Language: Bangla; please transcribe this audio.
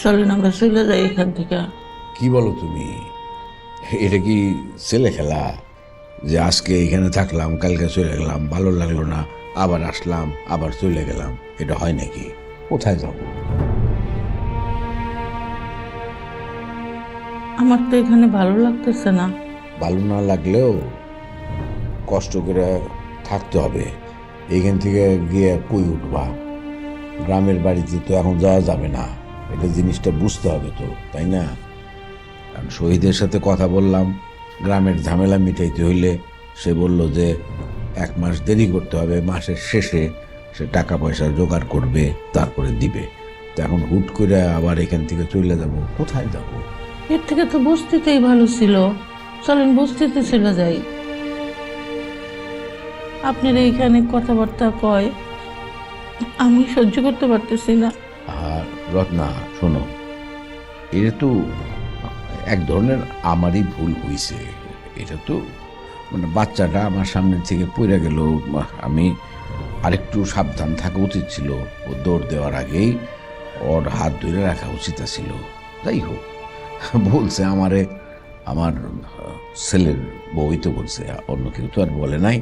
চলেন আমরা চলে যাই এখান থেকে। কি বলো তুমি? এটা কি ছেলে খেলা যে আজকে এখানে থাকলাম কালকে চলে গেলাম, ভালো লাগলো না আবার আসলাম আবার চলে গেলাম? এটা হয় নাকি? কোথায় যাব? আমার তো এখানে ভালো লাগতেছে না। ভালো না লাগলেও কষ্ট করে থাকতে হবে। এইখান থেকে গিয়ে কই উঠবা? গ্রামের বাড়িতে তো এখন যাওয়া যাবে না, এটা জিনিসটা বুঝতে হবে তো, তাই না? কারণ শহীদের সাথে কথা বললাম, গ্রামের ঝামেলা মিটাইতে হইলে সে বলল যে 1 মাস দেরি করতে হবে, মাসের শেষে সে টাকা পয়সা জোগাড় করবে, তারপরে দিবে। তো এখন হুট করে আবার এখান থেকে চলে যাব, কোথায় যাব? এর থেকে তো বস্তিতেই ভালো ছিল। চলেন বস্তিতে চলে যাই। আপনার এইখানে কথাবার্তা কয়, আমি সহ্য করতে পারতেছি না। আর রত্না শোনো, এটা তো এক ধরনের আমারই ভুল হয়েছে। এটা তো মানে বাচ্চাটা আমার সামনে থেকে পড়ে গেল, আমি আরেকটু সাবধান থাকা উচিত ছিল। ও দৌড় দেওয়ার আগেই ওর হাত ধরে রাখা উচিত ছিল। যাই হোক, বলছে আমারে, আমার ছেলের বউই তো বলছে, অন্য কেউ তো আর বলে নাই।